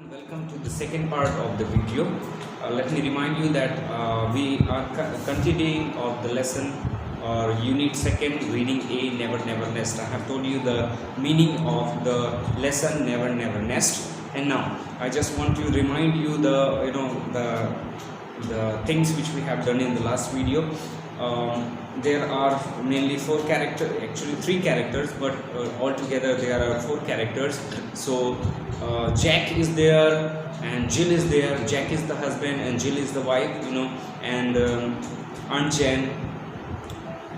Welcome to the second part of the video. Let me remind you that we are continuing of the lesson or unit second, reading A, never never nest. I have told you the meaning of the lesson never never nest, and now I just want to remind you the things which we have done in the last video. There are mainly actually three characters, but altogether there are four characters. So Jack is there and Jill is there. Jack is the husband and Jill is the wife, and Aunt Jen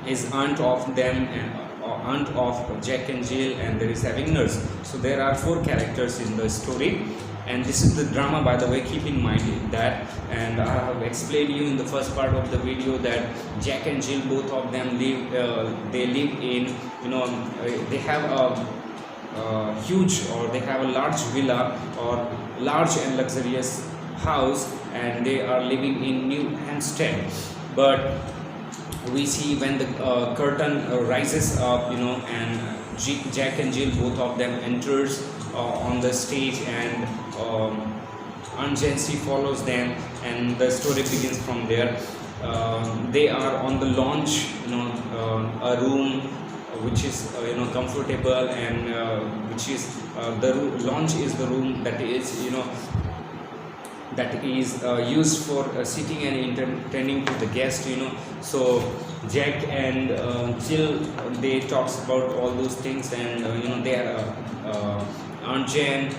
is aunt of them, and aunt of Jack and Jill, and there is having nurse. So there are four characters in the story, and this is the drama, by the way. Keep in mind that, and I have explained you in the first part of the video that Jack and Jill, both of them they live in, they have a huge, or they have a large villa or large and luxurious house, and they are living in New Hampstead. But we see when the curtain rises up, and Jack and Jill, both of them enters on the stage, and Aunt Jency follows them, and the story begins from there. They are on the lounge, a room which is comfortable, and which is the lounge is the room that is used for sitting and entertaining to the guest. So Jack and Jill, they talks about all those things, and they are Aunt Jen,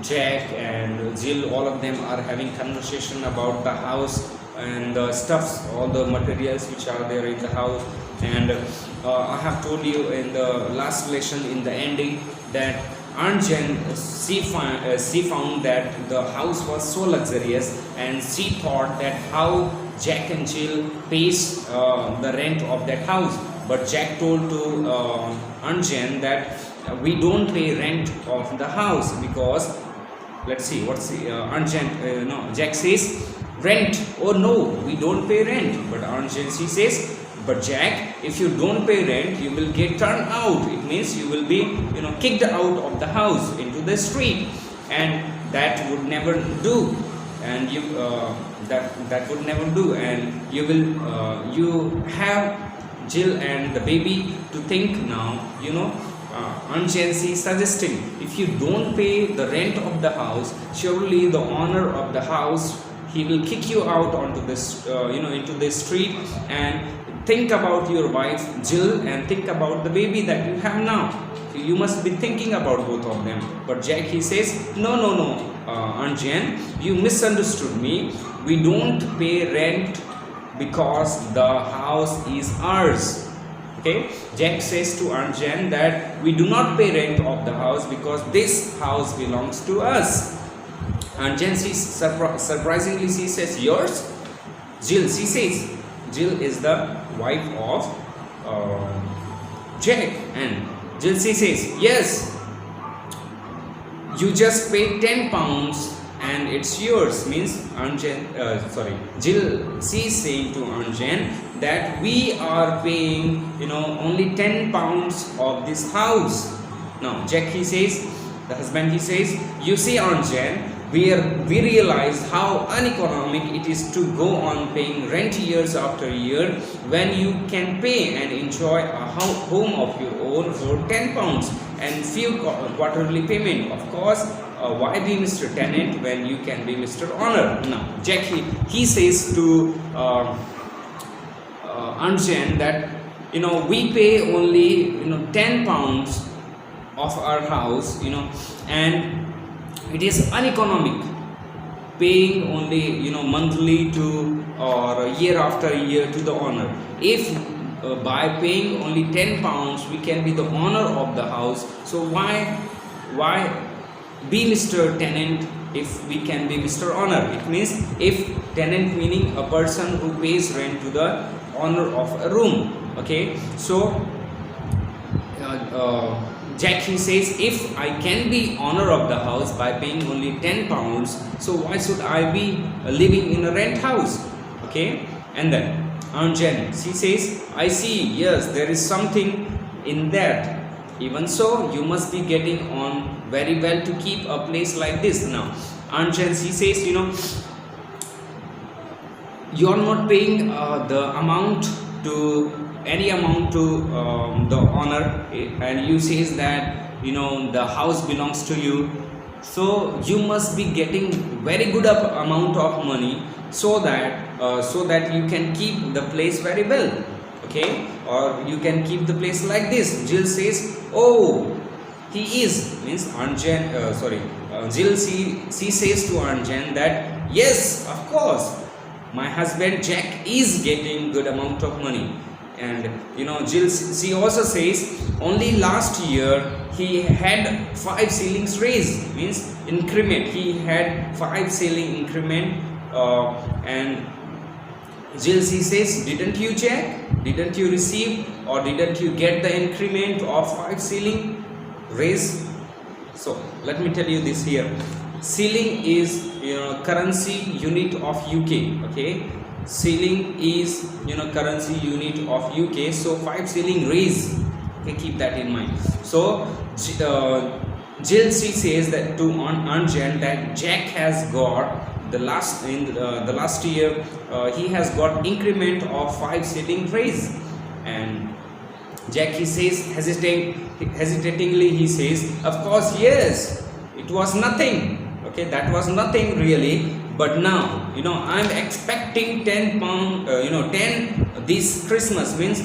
Jack and Jill, all of them are having conversation about the house and the stuffs, all the materials which are there in the house. And I have told you in the last lesson, in the ending, that Aunt Jen, she found that the house was so luxurious, and she thought that how Jack and Jill pays the rent of that house. But Jack told to Aunt Jen that we don't pay rent of the house, because let's see what's Aunt Jen, Jack says rent. Oh no, we don't pay rent. But Aunt Jen, she says, but Jack, if you don't pay rent, you will get turned out. It means you will be kicked out of the house into the street, and that would never do. And you that would never do. And you will you have Jill and the baby to think now. Aunt Jency is suggesting, if you don't pay the rent of the house, surely the owner of the house, he will kick you out onto this into the street. And think about your wife Jill, and think about the baby that you have now. You must be thinking about both of them. But Jack, he says, no, Aunt Jen, you misunderstood me. We don't pay rent because the house is ours. Okay, Jack says to Aunt Jen that we do not pay rent of the house because this house belongs to us. Aunt Jen, surprisingly, she says, yours? Jill, she says, Jill is the wife of Jack, and Jill, she says, yes, you just pay 10 pounds and it's yours. Means Aunt Jen, Jill, she is saying to Aunt Jen that we are paying only 10 pounds of this house. Now Jack, he says, the husband, he says, you see Aunt Jen, we realize how uneconomic it is to go on paying rent years after year when you can pay and enjoy a home of your own for 10 pounds and few quarterly payment. Of course, why be Mr. Tenant when you can be Mr. Owner? Now Jack, he says to Aunt Jen that we pay only 10 pounds of our house, and it is uneconomic paying only monthly to or year after year to the owner. If by paying only 10 pounds we can be the owner of the house, so why be Mr. Tenant if we can be Mr. Owner? It means, if tenant meaning a person who pays rent to the owner of a room. Okay, so Jack, he says, if I can be owner of the house by paying only 10 pounds, so why should I be living in a rent house? Okay, and then Aunt Jen, she says, I see, yes, there is something in that. Even so, you must be getting on very well to keep a place like this. Now, Aunt Jen, she says, you are not paying the amount to any amount to the owner, and you says that the house belongs to you, so you must be getting very good amount of money, so that you can keep the place very well, okay, or you can keep the place like this. Jill says, oh, he is, means Aunt Jen, Jill, she says to Aunt Jen that yes, of course, my husband Jack is getting good amount of money. And Jill, she also says only last year he had 5 ceilings raised, means increment, he had 5 ceiling increment. And Jill, she says, didn't you, Jack, didn't you receive or didn't you get the increment of 5 ceiling raise? So let me tell you this here. Ceiling is currency unit of UK, okay. Ceiling is currency unit of UK, so 5 ceiling raise, okay, keep that in mind. So Jill, she says that to Aunt Jen that Jack has got the last year he has got increment of 5 ceiling raise. And Jack, he says hesitatingly, he says, of course, yes, it was nothing, okay, that was nothing really, but now I'm expecting 10 pound 10 this Christmas, means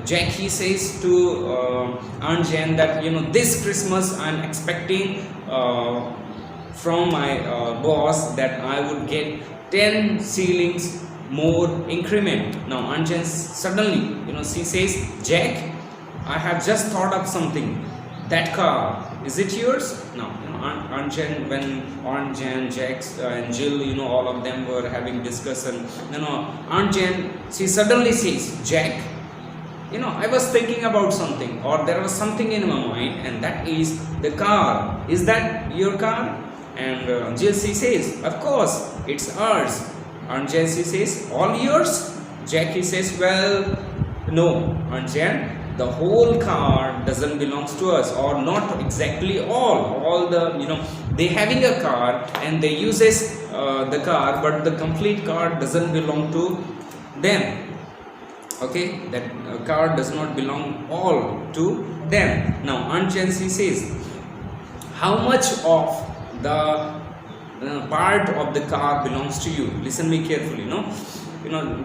Jack, he says to Aunt Jen that this Christmas I'm expecting from my boss that I would get 10 ceilings more increment. Now Aunt Jen suddenly she says, Jack, I have just thought of something. That car, is it yours? Now Aunt Jen, when Aunt Jen, Jack and Jill, all of them were having discussion, Aunt Jen, she suddenly says, Jack, I was thinking about something, or there was something in my mind, and that is the car. Is that your car? And Jill, she says, of course, it's ours. Aunt Jen, she says, all yours? Jack, he says, well, no, Aunt Jen, the whole car doesn't belongs to us, or not exactly all the they having a car and they uses the car, but the complete car doesn't belong to them, okay, that car does not belong all to them. Now Aunt Jen, she says, how much of the part of the car belongs to you? Listen me carefully.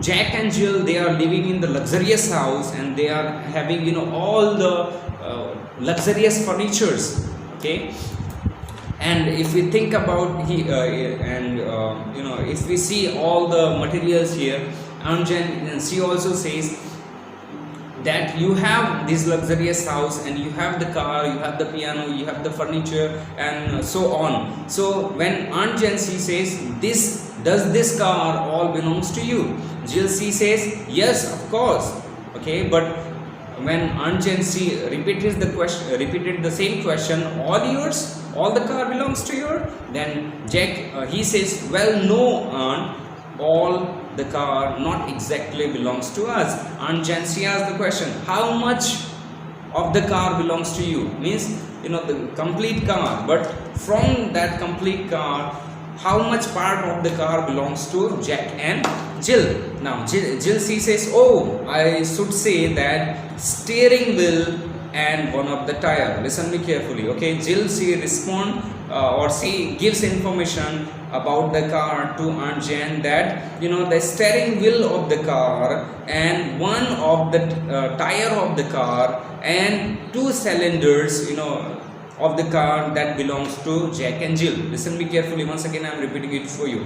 Jack and Jill, they are living in the luxurious house, and they are having all the luxurious furnitures, okay. And if we think about if we see all the materials here, Aunt Jen, she also says that you have this luxurious house, and you have the car, you have the piano, you have the furniture, and so on. So when Aunt Jen, she says, does this car all belongs to you? Jill, she says, yes, of course, okay. But when Aunt Jen, she repeated the same question, all yours, all the car belongs to you, then Jack, he says, well, no, Aunt, all the car not exactly belongs to us. Aunt Jen, she asked the question, how much of the car belongs to you? Means the complete car, but from that complete car, how much part of the car belongs to Jack and Jill? Now Jill, she says, oh, I should say that steering wheel and one of the tire. Listen me carefully, okay. Jill, she respond or she gives information about the car to Aunt Jen that the steering wheel of the car and one of the tire of the car and 2 cylinders of the car that belongs to Jack and Jill. Listen me carefully, once again I am repeating it for you.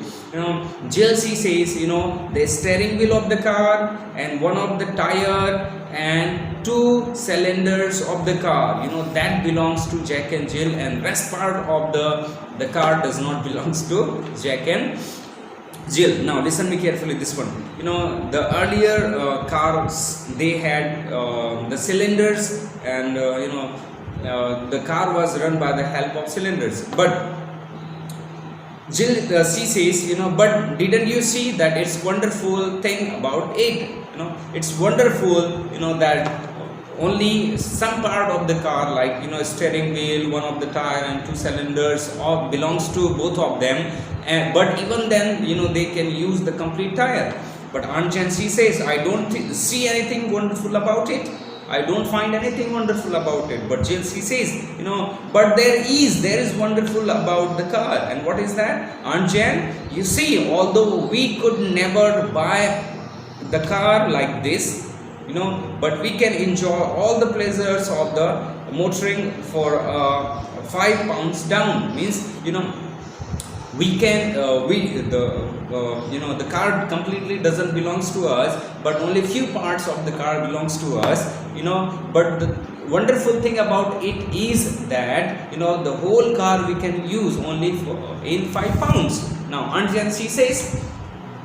Jill, she says the steering wheel of the car and one of the tire and 2 cylinders of the car that belongs to Jack and Jill, and rest part of the car does not belongs to Jack and Jill. Now listen me carefully, this one, the earlier cars, they had the cylinders, and the car was run by the help of cylinders. But Jill, she says, but didn't you see that it's wonderful thing about it? It's wonderful, that only some part of the car, like steering wheel, one of the tire and two cylinders, all belongs to both of them. But even then, they can use the complete tire. But Aunt Jen, she says, I don't see anything wonderful about it. I don't find anything wonderful about it. But Jill, she says, but there is wonderful about the car. And what is that? Aunt Jen, you see, although we could never buy the car like this, but we can enjoy all the pleasures of the motoring for £5 down. Means, we can the car completely doesn't belongs to us, but only few parts of the car belongs to us. But the wonderful thing about it is that the whole car we can use only in £5. Now Aunt Jen, she says,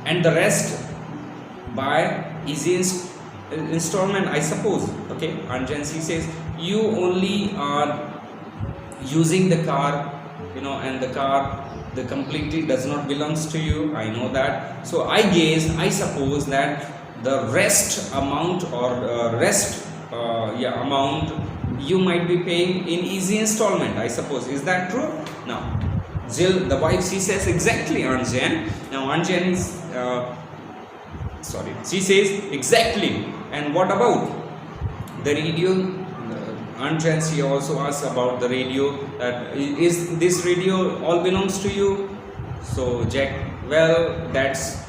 and the rest by easy installment, I suppose. Okay, Aunt Jen, she says, you only are using the car, and the car completely does not belongs to you. I know that. So I suppose that the rest amount or amount you might be paying in easy installment, I suppose. Is that true? Now Jill, the wife, she says, exactly, Aunt Jen. Now Aunt Jen is she says, exactly. And what about the radio? Aunt Jen, she also asks about the radio, that is this radio all belongs to you? So Jack, well, that's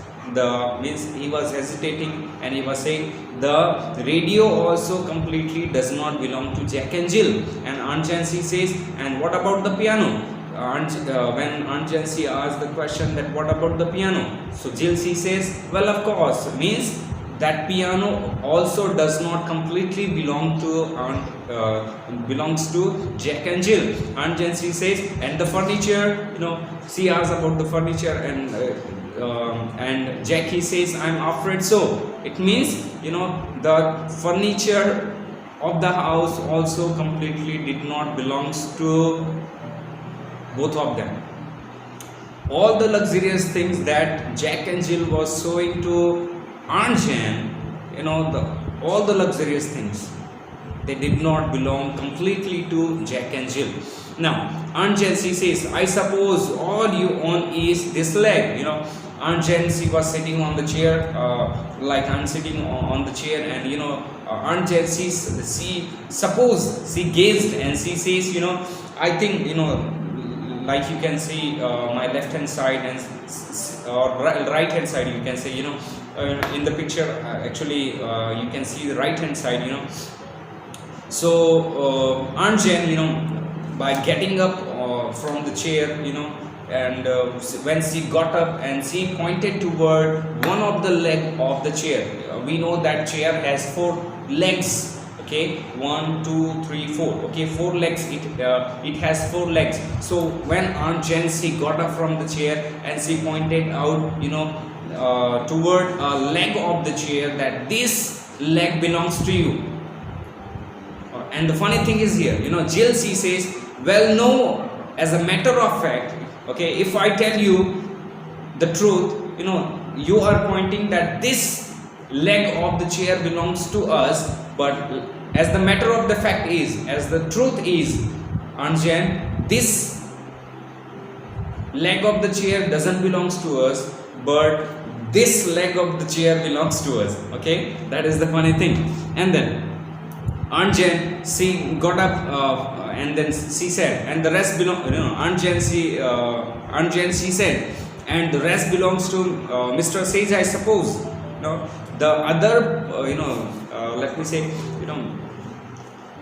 means he was hesitating, and he was saying the radio also completely does not belong to Jack and Jill. And Aunt Jen, she says, and what about the piano? When Aunt Jen, she asked the question that what about the piano? So Jill, she says, well, of course, means that piano also does not completely belong to belongs to Jack and Jill. Aunt Jen, she says, and the furniture, she asks about the furniture, and Jack, he says, I'm afraid so. It means, the furniture of the house also completely did not belongs to both of them. All the luxurious things that Jack and Jill was showing to Aunt Jen, all the luxurious things, they did not belong completely to Jack and Jill. Now Aunt Jen, she says, I suppose all you own is this leg. Aunt Jen, she was sitting on the chair, like I'm sitting on the chair, and Aunt Jen, she gazed, and she says, I think, like you can see my left hand side and right hand side, you can say, in the picture, actually you can see the right hand side. So Aunt Jen, by getting up from the chair, and when she got up and she pointed toward one of the leg of the chair. We know that chair has 4 legs. Okay, 1, 2, 3, 4. Okay, 4 legs. It has 4 legs. So when Aunt Jen, she got up from the chair and she pointed out, toward a leg of the chair, that this leg belongs to you. And the funny thing is here, Jill, she says, well, no, as a matter of fact, okay, if I tell you the truth, you are pointing that this leg of the chair belongs to us, but as the matter of the fact is, as the truth is, Aunt Jen, this leg of the chair doesn't belongs to us, but this leg of the chair belongs to us. Okay, that is the funny thing. And then Aunt Jen, she got up and then she said, and the rest belong. Aunt Jen, she said, and the rest belongs to Mr. Sage, I suppose. The other, let me say,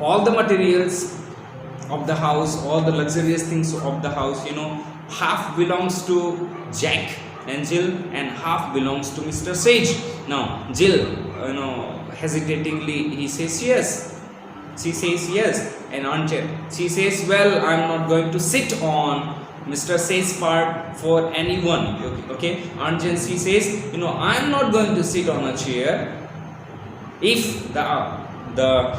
all the materials of the house, all the luxurious things of the house, half belongs to Jack and Jill, and half belongs to Mr. Sage. Now Jill, hesitatingly, he says yes. She says yes, and Aunt Jen, she says, well, I'm not going to sit on Mr. Sage's part for anyone. Okay, Aunt Jen, she says, I'm not going to sit on a chair if the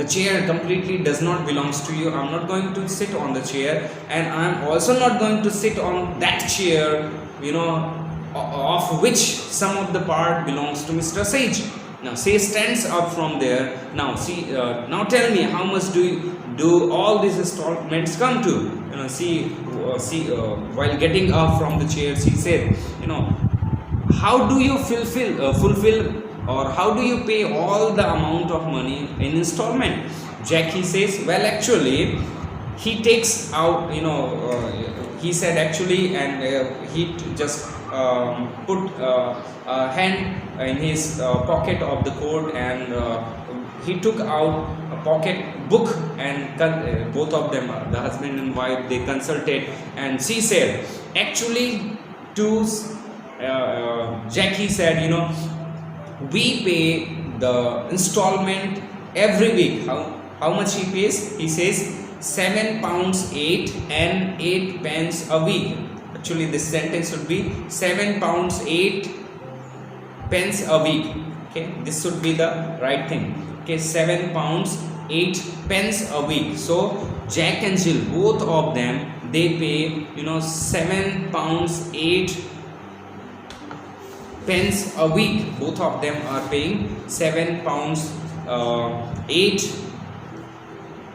chair completely does not belongs to you. I'm not going to sit on the chair, and I'm also not going to sit on that chair, of which some of the part belongs to Mr. Sage. Now she stands up from there. Now see, now tell me, how much do all these installments come to? While getting up from the chair, she said, how do you fulfill, or how do you pay all the amount of money in installment? Jack, he says, well, actually, he takes out, he said actually, and he just put a hand in his pocket of the coat, and he took out a pocket book, and both of them, the husband and wife, they consulted, and she said, actually, to Jack, he said, we pay the installment every week. How much he pays? He says £7 and 8 pence a week. Actually, this sentence should be £7 8 pence a week. Okay, this should be the right thing. Okay, £7 8 pence a week. So Jack and Jill, both of them, they pay £7 8 pence a week. Both of them are paying £7 8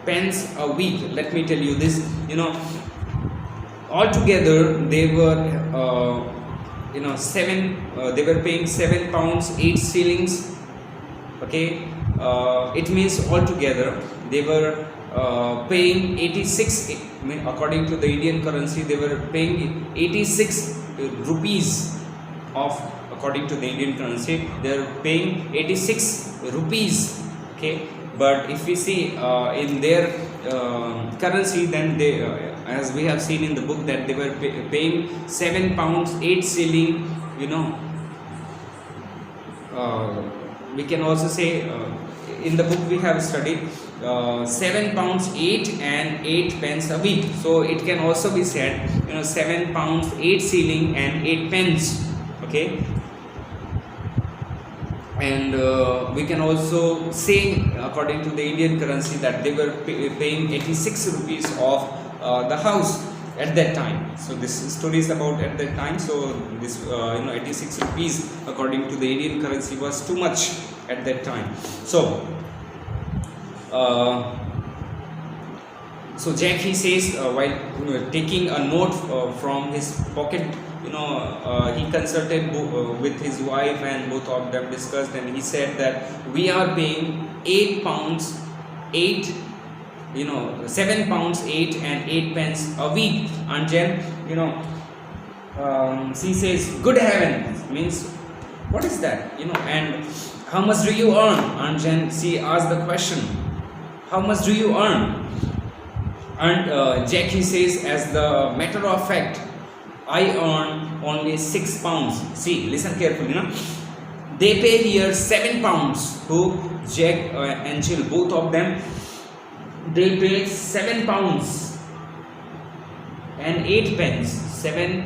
pence a week. Let me tell you this, altogether they were they were paying £7 8 shillings. Okay, it means altogether they were paying 86, according to the Indian currency, they were paying 86 rupees of, according to the Indian currency, they are paying 86 rupees. Okay, but if we see in their currency, then they, as we have seen in the book, that they were paying £7 8 shilling. We can also say, in the book we have studied, £7 8 and 8 pence a week. So it can also be said, £7 8 shilling and 8 pence. Okay, and we can also say, according to the Indian currency, that they were paying 86 rupees of the house at that time. So this story is about at that time. So this 86 rupees, according to the Indian currency, was too much at that time. So so Jack, he says, while taking a note from his pocket, he consulted with his wife, and both of them discussed, and he said that we are paying £7 8 and 8 pence a week. And then she says, good heavens, means what is that, and how much do you earn? And then she asked the question, how much do you earn? And Jack, he says, as the matter of fact, I earn only £6. See, listen carefully, they pay here £7. Who? Jack and Jill, both of them, they pay £7 and 8 pence. £7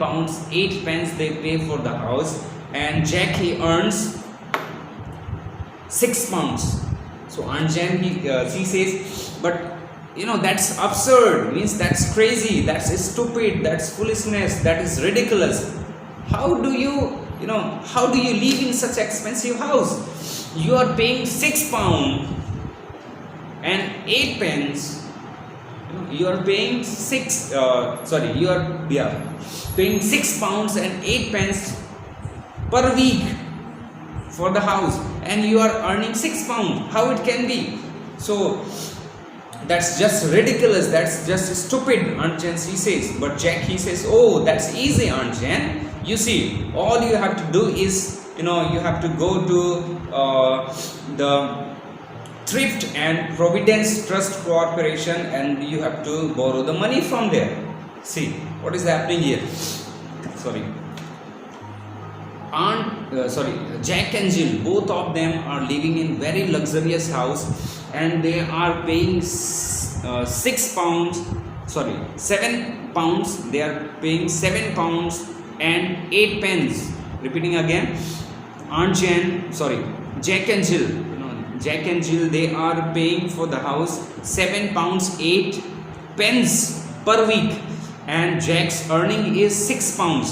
8 pence they pay for the house, and Jack, he earns £6. So and then she says, but that's absurd, means that's crazy, that's stupid, that's foolishness, that is ridiculous. How do you live in such expensive house? You are paying £6 and 8 pence. You are paying paying £6 and 8 pence per week for the house, and you are earning £6. How it can be? So that's just ridiculous, that's just stupid, Aunt Jen, she says. But Jack, he says, oh, that's easy, Aunt Jen. You see, all you have to do is, you have to go to the Thrift and Providence Trust Corporation, and you have to borrow the money from there. See, what is happening here? Jack and Jill, both of them are living in very luxurious house, and they are paying £7. They are paying £7 and 8 pence. Repeating again, Jack and Jill. Jack and Jill, they are paying for the house £7 8 pence per week, and Jack's earning is £6.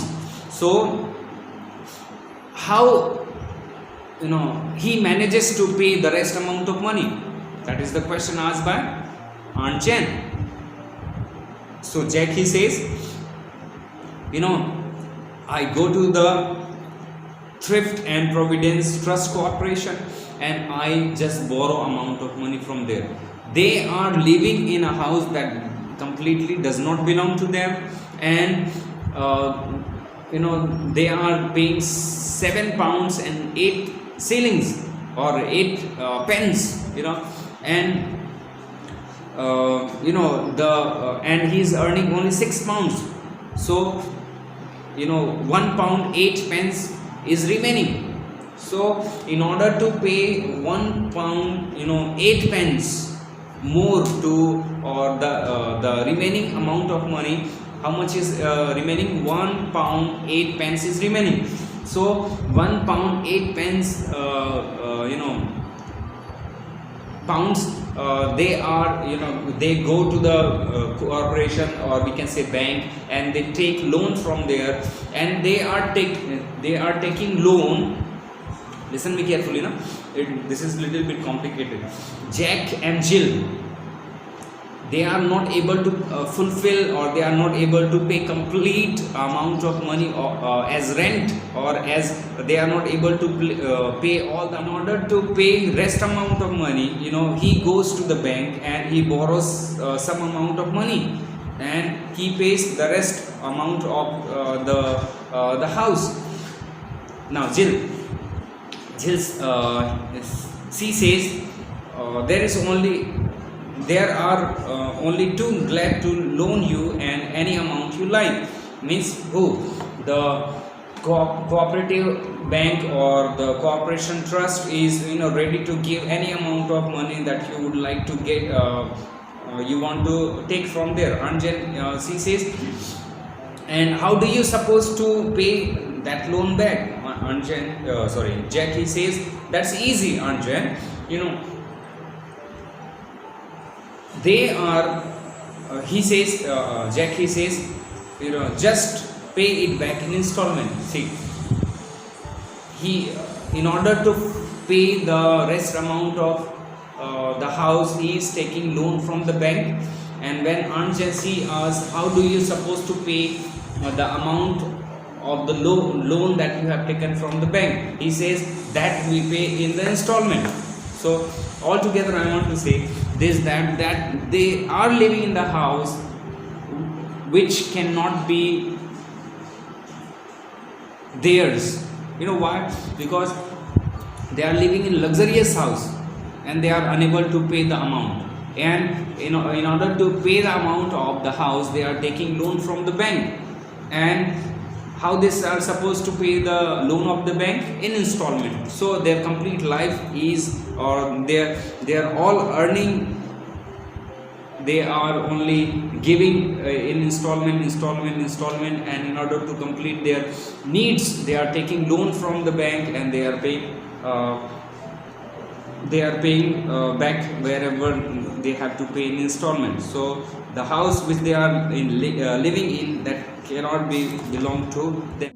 So how he manages to pay the rest amount of money? That is the question asked by Aunt Jen. So Jack, he says, I go to the Thrift and Providence Trust Corporation and I just borrow amount of money from there. They are living in a house that completely does not belong to them, and they are paying £7 and 8 shillings or 8 pence, and and he is earning only £6. So £1 8 pence is remaining. So in order to pay £1 8 pence more to, or the remaining amount of money, how much is remaining? £1 8 pence is remaining. So £1 8 pence pounds, they are they go to the corporation, or we can say bank, and they take loan from there, and they are taking loan. Listen me carefully, this is little bit complicated. Jack and Jill, they are not able to fulfill, or they are not able to pay complete amount of money as rent, or as they are not able to pay all the, in order to pay rest amount of money, he goes to the bank and he borrows some amount of money, and he pays the rest amount of the house. Now she says, there are only two glad to loan you and any amount you like. Means who? The cooperative bank or the corporation trust is ready to give any amount of money that you would like to get, you want to take from there. And she says, and how do you supposed to pay that loan back? Jack, he says, that's easy, Anjan. They are, Jack, he says, just pay it back in installment. See, in order to pay the rest amount of the house, he is taking loan from the bank. And when Aunt Jessie asks, how do you supposed to pay the amount of the loan that you have taken from the bank? He says that we pay in the installment. So altogether, I want to say this, that they are living in the house which cannot be theirs. Why? Because they are living in luxurious house and they are unable to pay the amount. And in order to pay the amount of the house, they are taking loan from the bank. And how they are supposed to pay the loan of the bank? In installment. So their complete life is, or they are all earning, they are only giving in installment, and in order to complete their needs, they are taking loan from the bank, and they are paying back wherever they have to pay in installment. So the house which they are living in, that cannot be belong to them.